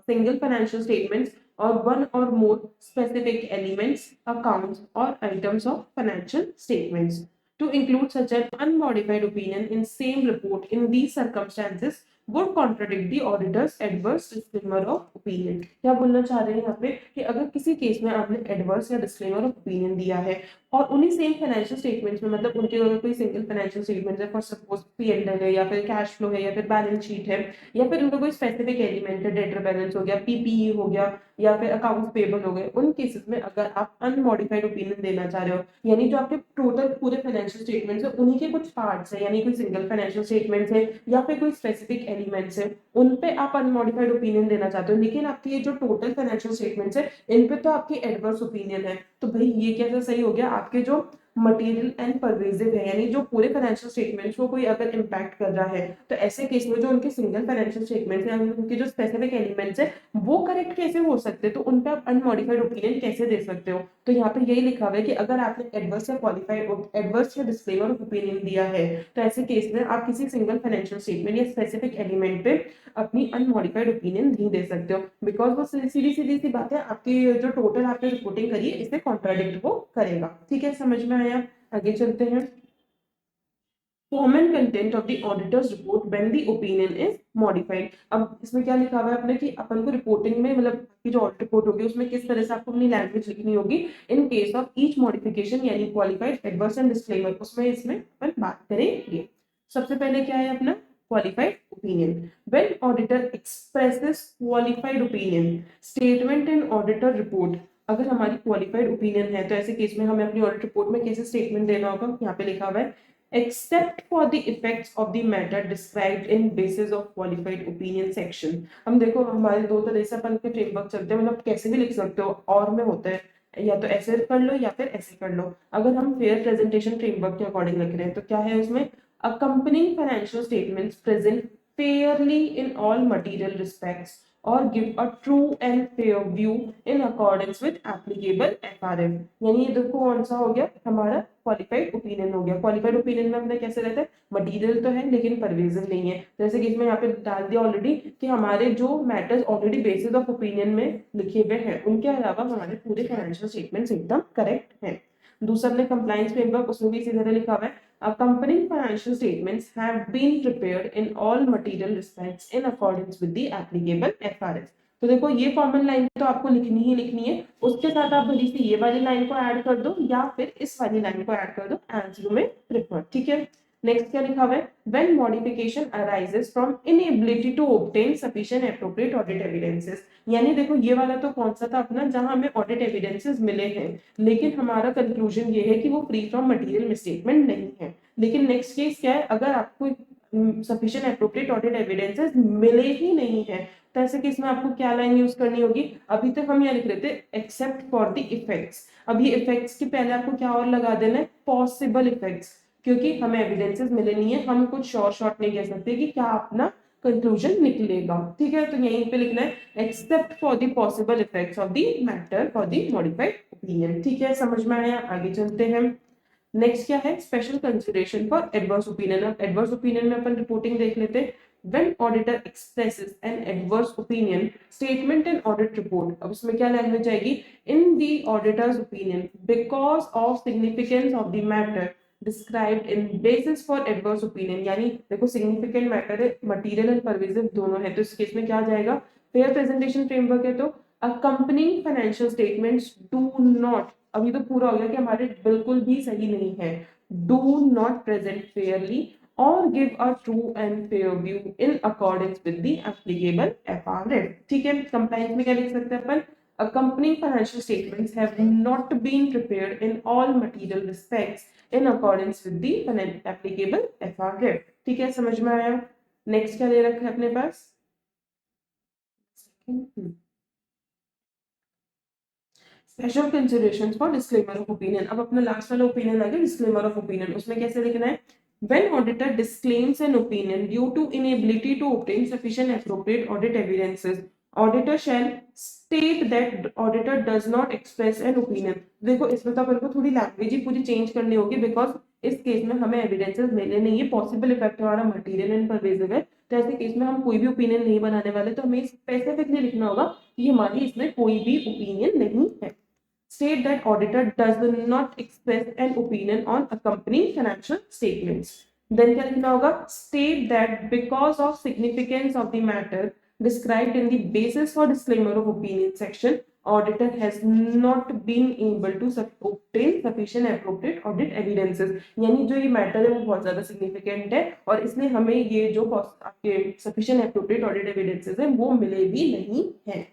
single financial statements or one or more specific elements, accounts, or items of financial statements. To include such an unmodified opinion in same report in these circumstances would contradict the auditor's adverse disclaimer of opinion. क्या बोलना चाह रहे हैं यहाँ पे कि अगर किसी केस में आपने एडवर्स या डिस्क्लेमर ऑफ ओपिनियन दिया है और उन्हीं सेम फाइनेंशियल स्टेटमेंट्स में, मतलब उनके अगर कोई सिंगल फाइनेंशियल स्टेटमेंट है, फॉर सपोज पीएनएल है या फिर कैश फ्लो है या फिर बैलेंस शीट है या फिर उनका कोई स्पेसिफिक एलिमेंट है, डेटर बैलेंस हो गया, पीपीई हो गया या फिर अकाउंट्स पेबल हो गए, उन केसेस में अगर आप अनमॉडिफाइड ओपिनियन देना चाह रहे हो, यानी जो आपके टोटल पूरे फाइनेंशियल स्टेटमेंट्स है उन्हीं के कुछ पार्ट्स है, यानी कोई सिंगल फाइनेंशियल स्टेटमेंट्स है या फिर कोई स्पेसिफिक एलिमेंट्स है, उन पे आप अनमॉडिफाइड ओपिनियन देना चाहते हो, लेकिन आपके ये जो टोटल फाइनेंशियल स्टेटमेंट्स है इन पे तो आपकी एडवर्स ओपिनियन है, तो भाई ये कैसे सही हो गया? आपके जो मटेरियल एंड परवेजिव है, यानी जो पूरे फाइनेंशियल स्टेटमेंट्स को कोई अगर इम्पैक्ट कर रहा है, तो ऐसे केस में जो उनके सिंगल फाइनेंशियल स्टेटमेंट्स हैं, उनके जो स्पेसिफिक एलिमेंट्स है वो करेक्ट कैसे हो सकते हैं, तो उन पे आप अनमॉडिफाइड ओपिनियन कैसे दे सकते हो? तो यहाँ पे यही लिखा हुआ है कि अगर आपने एडवर्स या क्वालिफाइड एडवर्स या डिस्क्लेमर ऑफ ओपिनियन दिया है तो ऐसे केस में आप किसी सिंगल फाइनेंशियल स्टेटमेंट या स्पेसिफिक एलिमेंट पे अपनी अनमॉडिफाइड ओपिनियन नहीं दे सकते हो, बिकॉज वो सीधी सीधी सी बात है, आपकी जो टोटल आपने रिपोर्टिंग करी है इससे कॉन्ट्राडिक्ट वो करेगा। ठीक है, समझ में आया? आगे चलते हैं। Common content of the auditors report when the opinion is modified. अब इसमें क्या लिखा हुआ है अपने कि अपन को रिपोर्टिंग में, मतलब की जो ऑडिट रिपोर्ट होगी उसमें किस तरह से आपको अपनी लैंग्वेज लिखनी होगी इन केस ऑफ ईच मॉडिफिकेशन, यानी क्वालिफाइड, एडवर्स एंड डिस्क्लेमर, उसमें इसमें अपन बात करेंगे। सबसे पहले क्या है अपना? Qualified opinion. When auditor expresses qualified opinion statement in auditor report, अगर हमारी क्वालिफाइड ओपिनियन है तो ऐसे केस में हमें अपनी ऑडिट रिपोर्ट में कैसे स्टेटमेंट देना होगा? यहाँ पे लिखा हुआ है except for the effects of the matter described in basis of qualified opinion section। हम देखो हमारे दो तरह से अपन के फ्रेमवर्क चलते हैं, मतलब कैसे भी लिख सकते हो, और में होता है या तो ऐसे कर लो या फिर ऐसे कर लो। अगर हम फेयर प्रेजेंटेशन फ्रेमवर्क के अकॉर्डिंग लिख रहे हैं तो क्या है उसमें, accompanying financial statements present fairly in all material respects or give a true and fair view in accordance with applicable FRM। यानी ये देखो कौन सा हो गया हमारा क्वालिफाइड ओपिनियन हो गया। क्वालिफाइड ओपिनियन में अपना कैसे रहता है, मटेरियल तो है लेकिन परवेजिव नहीं है। जैसे कि इसमें यहाँ पे डाल दिया ऑलरेडी कि हमारे जो matters already basis of opinion में लिखे हुए हैं उनके अलावा हमारे पूरे फाइनेंशियल स्टेटमेंट्स एकदम करेक्ट हैं। दूसरा अपने कंप्लायंस फ्रेमवर्क, उसमें भी इसी तरह लिखा हुआ है, accompanying financial statements have been prepared in all material respects in accordance with the applicable FRS। तो देखो ये कॉमन लाइन तो आपको लिखनी ही लिखनी है, उसके साथ आप भली से ये वाली लाइन को ऐड कर दो या फिर इस वाली लाइन को ऐड कर दो, एज यू में प्रेफर। ठीक है, नेक्स्ट क्या लिखा हुआ है, when modification arises from inability to obtain sufficient appropriate audit evidences। यानी देखो ये वाला तो कौन सा था अपना, जहां हमें ऑडिट एविडेंसेस मिले हैं लेकिन हमारा कंक्लूजन ये है कि वो फ्री फ्रॉम मटेरियल मिसस्टेटमेंट नहीं है। लेकिन नेक्स्ट केस क्या है, अगर आपको सफिशिएंट एप्रोप्रिएट ऑडिट एविडेंसेस मिले ही नहीं है तो ऐसे केस में आपको क्या लाइन यूज करनी होगी। अभी तक हम यहाँ लिख रहे थे एक्सेप्ट फॉर द इफेक्ट्स, अब ये इफेक्ट्स के पहले आपको क्या और लगा देना है, पॉसिबल इफेक्ट्स, क्योंकि हमें एविडेंसेस मिले नहीं है, हम कुछ शॉर्ट नहीं कह सकते कि क्या अपना कंक्लूजन निकलेगा। ठीक है, तो यहीं पे लिखना है except for the possible effects of the matter for the modified opinion. ठीक है, समझ में आया, आगे चलते हैं। नेक्स्ट क्या है, special consideration for adverse opinion. अब एडवर्स ओपिनियन में अपन रिपोर्टिंग देख लेते हैं। When auditor expresses an adverse opinion, statement and audit report, अब इसमें क्या लैंग्वेज आएगी, in the auditor's opinion because of significance of the matter described in basis for adverse opinion। यानी देखो significant matter है, material and pervasive दोनों है, तो इस केस में क्या आ जाएगा, fair presentation framework है तो accompanying financial statements do not, अभी तो पूरा हो गया कि हमारे बिल्कुल भी सही नहीं है, do not present fairly or give a true and fair view in accordance with the applicable FRS। ठीक है, कंप्लायंस में क्या लिख सकते हैं अपन, accompanying financial statements have not been prepared in all material respects in accordance with the applicable FRS। ठीक है, समझ में आया। नेक्स्ट क्या दे रखा है अपने पास, special considerations for disclaimer of opinion. अब अपना लास्ट वाला ओपिनियन आ गया, डिस्क्लेमर ऑफ ओपिनियन। उसमें कैसे लिखना है, when auditor disclaims an opinion due to inability to obtain sufficient appropriate audit evidences, auditor shall state that auditor does not express an opinion। देखो इसमें तो अपन को थोड़ी लैंग्वेज ही पूरी चेंज करनी होगी, बिकॉज इस केस में हमें एविडेंसेस मिले नहीं है, पॉसिबल इफेक्ट हमारा मटेरियल एंड परवेसिव है, तो ऐसे केस में हम कोई भी ओपिनियन नहीं बनाने वाले, तो हमें स्पेसिफिकली लिखना होगा कि हमारी इसमें कोई भी ओपिनियन नहीं है। State that auditor does not express an opinion on accompanying financial statements। Then क्या लिखना होगा, state that because of significance of the matter described in the basis for disclaimer of opinion section, auditor has not been able to obtain sufficient appropriate audit evidences। यानी जो ये matter है वो बहुत ज्यादा सिग्निफिकेंट है और इसलिए हमें ये जो आपके sufficient appropriate audit evidences है वो मिले भी नहीं है।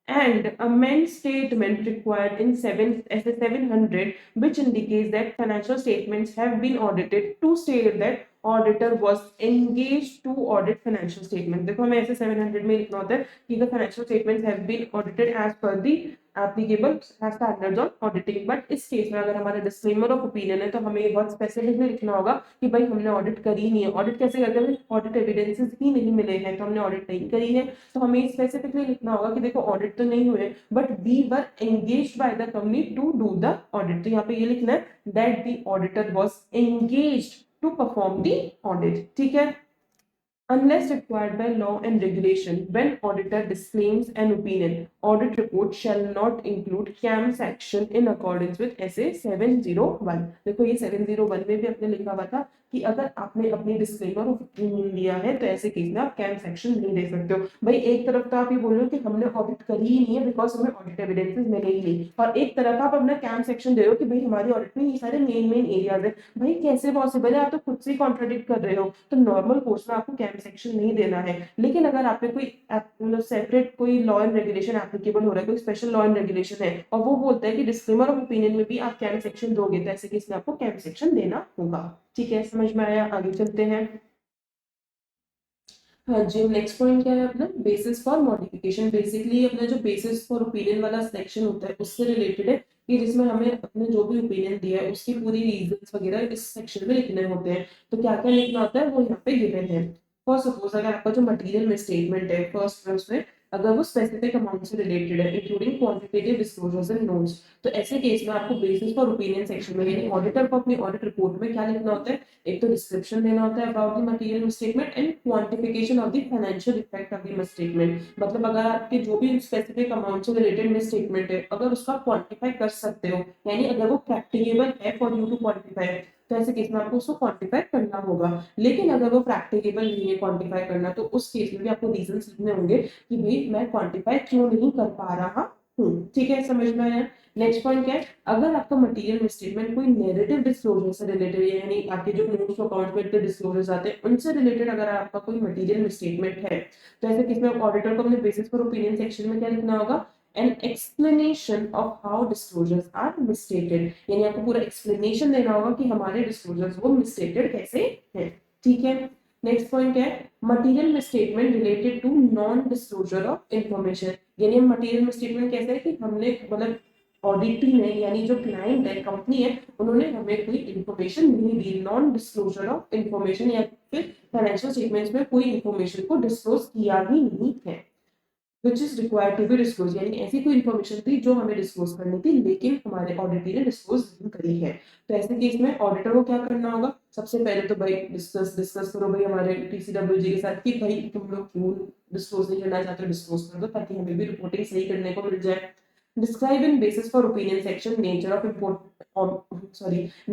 And amend statement required in 700 which indicates that financial statements have been audited to state that auditor was engaged to audit financial statement। देखो हमें ऐसे 700 में लिखना होता है कि the financial statements have been audited as per the applicable standards of auditing। But इस case में अगर हमारा डिस्क्लेमर ऑफ ओपिनियन है तो हमें ये बहुत स्पेसिफिकली लिखना होगा कि भाई हमने ऑडिट करी नहीं है। ऑडिट कैसे करते हैं, ऑडिट एविडेंसेस ही नहीं मिले हैं तो हमने ऑडिट नहीं करी है, तो हमें स्पेसिफिकली लिखना होगा कि देखो ऑडिट तो नहीं हुए but we were engaged by the company to do the audit. तो यहाँ पे ये लिखना है that the auditor was engaged to perform the audit. ठीक है, unless required by law and regulation, when auditor disclaims an opinion, audit report shall not include CAMS action in accordance with SA 701। देखो ये 701 में भी अपने लिखा हुआ था कि अगर आपने अपनी डिस्क्लेमर ऑफ ओपिनियन दिया है तो ऐसे केस में आप कैम्स एक्शन नहीं दे सकते हो। भाई एक तरफ तो आप ये बोल रहे हो कि हमने ऑडिट करी ही नहीं है बिकॉज हमें ऑडिट एविडेंसेस मिले ही नहीं, और एक तरफ आप अपना कैम्स एक्शन दे रहे हो कि भाई हमारी ऑडिट में ये सारे मेन एरियाज है। भाई कैसे पॉसिबल है, आप तो खुद से कॉन्ट्राडिक्ट कर रहे हो। तो नॉर्मल कोर्स में आपको कैम्स एक्शन नहीं देना है, लेकिन अगर आप पे कोई मतलब सेपरेट कोई लॉ एंड रेगुलेशन एप्लीकेबल हो रहा है, कोई स्पेशल लॉ एंड रेगुलेशन है और वो बोलता है कि डिस्क्लेमर ऑफ ओपिनियन में भी आप कैम्स एक्शन दोगे, तो ऐसे केस में आपको कैम्स एक्शन देना होगा। ठीक है, समझ में आया, आगे चलते हैं। हाँ जी, नेक्स्ट पॉइंट क्या है अपना, बेसिस फॉर मॉडिफिकेशन। बेसिकली अपना जो बेसिस फॉर ओपिनियन वाला सेक्शन होता है उससे रिलेटेड है, कि जिसमें हमें अपने जो भी ओपिनियन दिया है उसकी पूरी रीजंस वगैरह इस सेक्शन में लिखने होते हैं। तो क्या क्या लिखना होता है वो यहाँ पे गिवन है। फॉर सपोज अगर आपका जो मटेरियल में स्टेटमेंट है फर्स्ट में, उसमें अगर वो स्पेसिफिक अमाउंट से रिलेटेड है including quantitative disclosures and notes, तो ऐसे केस में आपको बेसिस फॉर ओपिनियन सेक्शन में यानी ऑडिटर को अपनी ऑडिट रिपोर्ट में क्या लिखना होता है, एक तो डिस्क्रिप्शन देना होता है about the material misstatement and quantification of the financial effect of the misstatement. मतलब अगर आपके जो भी स्पेसिफिक अमाउंट से रिलेटेड मिसस्टेटमेंट है अगर उसका क्वांटिफाई कर सकते हो, यानी अगर वो प्रैक्टिकेबल है फॉर यू टू क्वांटिफाई, तो ऐसे केस में आपको उसको क्वांटिफाई करना होगा। लेकिन अगर वो प्रैक्टिकेबल नहीं है क्वांटिफाई करना, तो उस केस में भी आपको रीजन लिखने होंगे कि भाई मैं क्वांटिफाई क्यों नहीं कर पा रहा हूँ। ठीक है, समझ में आया। नेक्स्ट पॉइंट क्या है, अगर आपका मटेरियल स्टेटमेंट कोई नेगेटिव डिस्क्लोजर से रिलेटेड है, यानी आपके जो नोट्स अकाउंट में इतने डिस्क्लोजर्स आते हैं उनसे रिलेटेड अगर आपका कोई मटेरियल स्टेटमेंट है, तो ऐसे किसमें ऑडिटर को अपने बेसिस फॉर ओपिनियन सेक्शन में क्या लिखना होगा, an explanation of how disclosures are misstated, यानी आपको पूरा एक्सप्लेनेशन देना होगा कि हमारे डिस्क्लोजर्स वो मिसस्टेटेड कैसे हैं। ठीक है, नेक्स्ट पॉइंट है material misstatement related to non disclosure of information, यानी मटेरियल मिसस्टेटमेंट कैसे है कि हमने मतलब ऑडिटी ने यानी जो क्लाइंट है कंपनी है उन्होंने हमें कोई इन्फॉर्मेशन नहीं दी, नॉन डिस्क्लोजर ऑफ इंफॉर्मेशन, या फिर फाइनेंशियल स्टेटमेंट्स में कोई इन्फॉर्मेशन को डिस्क्लोज किया ही नहीं है, which is required to be disclose, यानी ऐसी कोई इन्फॉर्मेशन थी जो हमें डिस्क्लोज करनी थी लेकिन हमारे ऑडिटर ने डिस्क्लोज नहीं करी है। तो ऐसे केस में ऑडिटर को क्या करना होगा, सबसे पहले तो भाई डिस्कस करो भाई हमारे टीसीडब्ल्यूजी के साथ कि भाई तुम लोग क्यों डिस्क्लोज नहीं करना चाहते, डिस्क्लोज कर दो ताकि हमें भी रिपोर्टिंग सही करने को मिल जाए। Describe in basis for opinion section nature of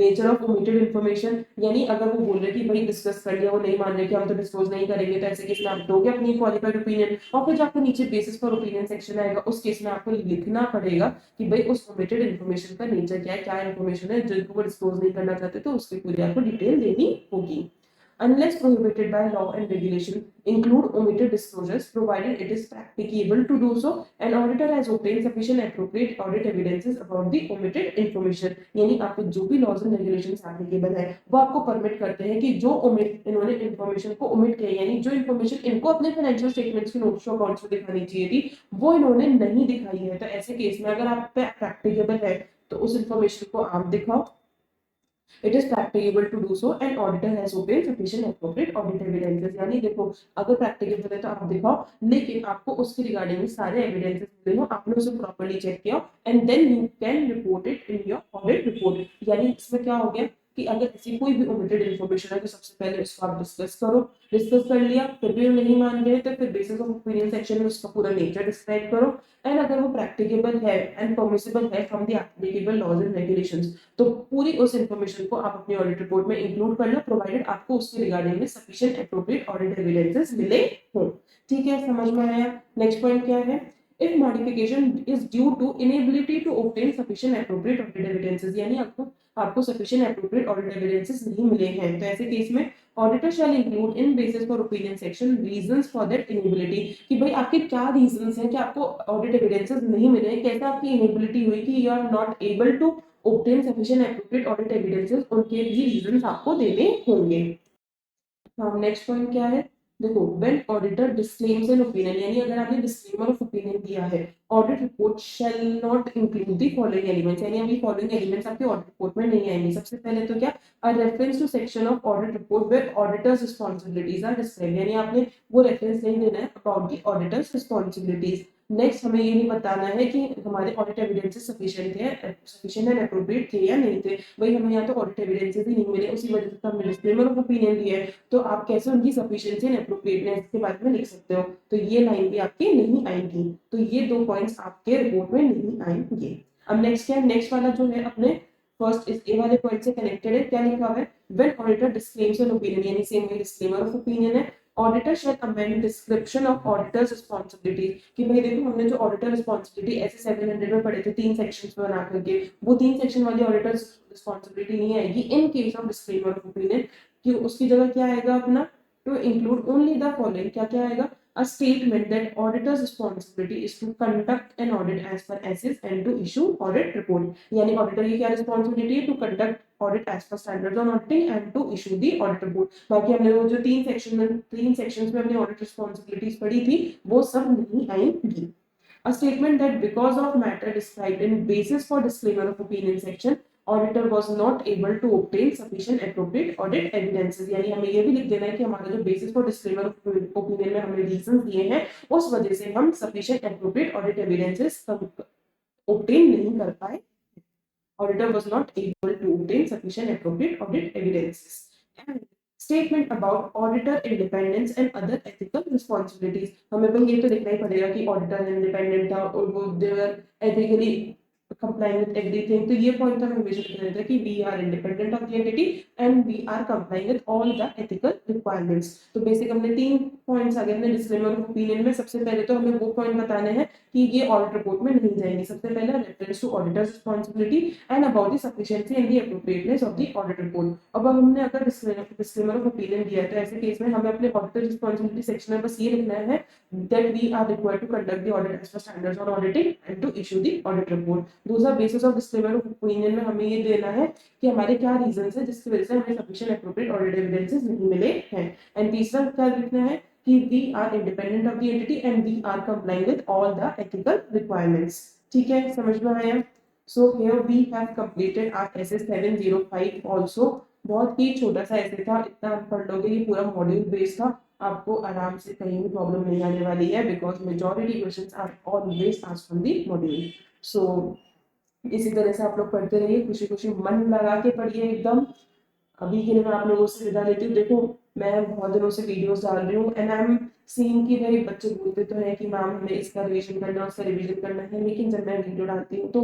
nature of omitted information, यानी अगर वो बोल रहे कि भाई डिस्कस कर लिया वो नहीं मान रहे कि हम तो डिस्क्लोज नहीं करेंगे, तो ऐसे केस में आप दोगे अपनी क्वालिफाइड ओपिनियन, और फिर जो आपको नीचे बेसिस फॉर ओपिनियन सेक्शन आएगा उस केस में आपको लिखना पड़ेगा कि भाई उस ओमिटेड इन्फॉर्मेशन का नेचर क्या है, क्या इन्फॉर्मेशन है जिनको वो डिस्क्लोज नहीं करना चाहते, तो उसकी पूरी आपको डिटेल देनी होगी। Unless prohibited by law and regulation, include omitted disclosures provided it is practicable to do so. An auditor has obtained sufficient appropriate audit evidences about the omitted information. यानी आपके जो भी laws and regulations applicable है वो आपको permit करते हैं कि जो omit इन्होंने information को omit किया, यानी जो information इनको अपने financial statements की notes और accounts में दिखानी चाहिए थी वो इन्होंने नहीं दिखाई है, तो ऐसे केस में अगर आप पे practicable है तो उस information को आप दिखाओ, it is practicable to do so and auditor has obtained sufficient appropriate audit evidences, यानी देखो अगर practicable है तो आप दिखाओ लेकिन आपको उसके रिगार्डिंग सारे एविडेंसेस मिले हो, आपने उसे प्रॉपर्ली चेक किया and then you can report it in your audit report. यानी इसमें क्या हो गया कि अगर ऐसी कोई भी ओमिटेड इन्फॉर्मेशन है तो सबसे पहले उसको आप डिस्कस करो, डिस्कस कर लिया फिर भी नहीं मान रहे तो फिर बेसिस ऑफ ओपिनियन सेक्शन में उसका पूरा नेचर डिस्क्राइब करो, एंड अगर वो प्रैक्टिकेबल है एंड परमिसिबल है from the applicable laws and regulations, तो पूरी उस इन्फॉर्मेशन को आप अपनी ऑडिट रिपोर्ट में इंक्लूड करना, प्रोवाइडेड आपको उसके रिगार्डिंग में सफिशिएंट एप्रोप्रिएट ऑडिट एविडेंसेस मिले हो। ठीक है, समझ में आया। नेक्स्ट पॉइंट क्या है, if modification is due to inability to obtain sufficient appropriate audit evidences, यानी आपको sufficient appropriate audit evidences नहीं मिले हैं, तो ऐसे केस में auditor shall include in basis for opinion section reasons for that inability, कि भाई आपके क्या रीजंस हैं कि आपको ऑडिट एविडेंसेस नहीं मिले, कैसे आपकी इनेबिलिटी हुई कि you are not able to obtain sufficient appropriate audit evidences, उनके भी रीजंस आपको देने होंगे। हाँ, नेक्स्ट पॉइंट क्या है, देखो when auditor disclaims an opinion, यानी अगर आपने डिस्क्लेमर ऑफ ओपिनियन दिया है, audit report shall not include the following elements, यानी अभी फॉलोइंग एलिमेंट्स आपके ऑडिट रिपोर्ट में नहीं आएंगे। सबसे पहले तो क्या, a reference to section of audit report where auditor's responsibilities are described, यानी आपने वो रेफरेंस नहीं देना है about the auditor's responsibilities. Next हमें ये नहीं बताना है कि हमारे audit evidences sufficient and appropriate थे या नहीं थे, भाई हमें यहाँ तो ऑडिट एविडेंसेस ही नहीं मिले उसी वजह से हमने डिस्क्लेमर ऑफ ओपिनियन दिया है, तो आप कैसे उनकी सफिशिएंसी एंड एप्रोप्रिएटनेस के बारे में लिख सकते हो, तो ये लाइन भी आपकी नहीं आएगी, तो ये दो पॉइंट्स आपके रिपोर्ट में नहीं आएंगे। अब नेक्स्ट क्या है, नेक्स्ट वाला जो है अपने फर्स्ट इस ए वाले पॉइंट से कनेक्टेड है, क्या लिखा हुआ है, when auditor disclaims an opinion, यानी same way disclaimer of opinion है, auditor shall amend description of auditor's responsibilities, कि भाई देखो हमने जो ऑडिटर रिस्पांसिबिलिटी ऐसे 700 में पढ़े थे 3 सेक्शंस में बना करके, वो 3 सेक्शन वाली ऑडिटर्स रिस्पांसिबिलिटी नहीं आएगी in case of disclaimer of opinion, कि उसकी जगह क्या आएगा अपना, to include only the following, क्या क्या आएगा, a statement that auditor's responsibility is to conduct an audit as per SS and to issue audit report, यानी ऑडिटर की क्या रिस्पांसिबिलिटी है, to conduct audit as per standards on auditing and to issue the auditor report. बाकी हमने वो जो तीन sections में हमने ऑडिट रिस्पॉन्सिबिलिटीज पढ़ी थी वो सब नहीं आएंगी. A statement that because of matter described in basis for disclaimer of opinion section, auditor was not able to obtain sufficient appropriate audit evidences. यानी हमें ये भी लिख देना है कि हमारा जो basis for disclaimer of opinion में हमने reasons दिए हैं उस वजह से हम sufficient appropriate audit evidences obtain नहीं कर पाए. Auditor was not able to obtain sufficient appropriate audit evidences. And statement about auditor independence and other ethical responsibilities. हमें तो ये तो लिखना ही पड़ेगा कि auditor independent था और वो they were ethically complying with everything. तो ये पॉइंट हमें हमेशा लिखना रहता है कि we are independent of the entity and we are complying with all the ethical requirements. तो बेसिक हमने 3 पॉइंट्स आगे हमने डिस्क्लेमर ऑफ ओपिनियन में सबसे पहले तो हमें वो पॉइंट बताने हैं कि ये ऑडिट रिपोर्ट में नहीं जाएंगे. सबसे पहला reference to auditor's responsibility and about the sufficiency and the appropriateness of the audit report. अब हमने अगर डिस्क्लेमर ऑफ ओपिनियन दिया तो ऐसे केस में हमें अपने ऑडिटर रिस्पांसिबिलिटी सेक्शन में बस ये लिखना है that we are required to conduct the audit as per standards on auditing and to issue the audit report. दूसरा basis of disclaimer of opinion में हमें ये देना है कि हमारे क्या रीजंस है जिसकी वजह से हमें sufficient appropriate audit evidences नहीं मिले हैं. एंड तीसरा क्या लिखना है कि we are independent of the entity and we are complying with all the ethical requirements. ठीक है, समझ में आया? So here we have completed our essay 705 also. बहुत ही छोटा सा ऐसे था, इतना आप पढ़ लोगे, ये पूरा मॉड्यूल बेस्ड था. आपको आराम से कहीं भी प्रॉब्लम नहीं आने वाली है because majority questions are always asked from the module. So इसी तरह से आप लोग पढ़ते रहिए, खुशी खुशी मन लगा के पढ़िए एकदम. अभी के लिए मैं आप लोगों से विदा लेती हूँ. देखो मैं बहुत दिनों से वीडियोस डाल रही हूँ एंड आई एम सीइंग कि भाई बच्चे बोलते तो हैं कि मैम हमें इसका रिवीजन करना है उसका रिवीजन करना है, लेकिन जब मैं वीडियो डालती हूँ तो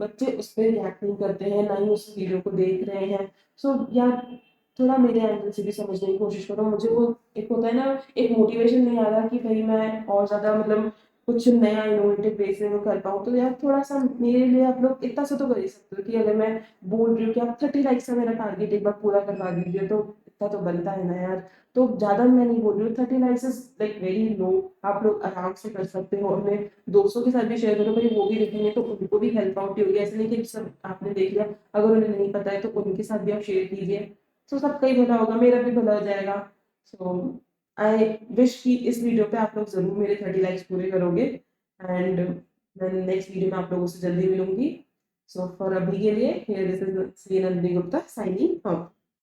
बच्चे उस पर रिएक्ट नहीं करते हैं, ना ही उस वीडियो को देख रहे हैं. सो यार थोड़ा मेरे एंगल से भी समझने की कोशिश करो. मुझे वो एक होता है ना, एक मोटिवेशन नहीं आ रहा कि भाई मैं और ज्यादा मतलब कुछ नया इनोवेटिव वे से मैं कर पाऊँ. तो यार थोड़ा सा मेरे लिए आप लोग इतना सा तो कर ही सकते हो कि अगर मैं बोल रही हूँ कि आप 30 लाइक्स का मेरा टारगेट एक बार पूरा करवा दीजिए तो इतना तो बनता है ना यार. तो ज्यादा मैं नहीं बोल रही हूँ, 30 likes is like very low. आप लोग आराम से कर सकते हो. अपने दोस्तों के साथ भी शेयर करो, भाई वो भी देखेंगे तो उनको भी हेल्प आउट होगी. ऐसे नहीं कि सब आपने देख लिया, अगर उन्हें नहीं पता है तो उनके साथ भी आप शेयर कीजिए. तो सबका ही भला होगा, मेरा भी भला हो जाएगा. सो आई विश कि इस वीडियो पे आप लोग जरूर मेरे 30 लाइक्स पूरे करोगे एंड मैं नेक्स्ट वीडियो में आप लोगों से जल्दी मिलूंगी. सो फॉर अभी के लिए here this is Shri Nandini Gupta signing off.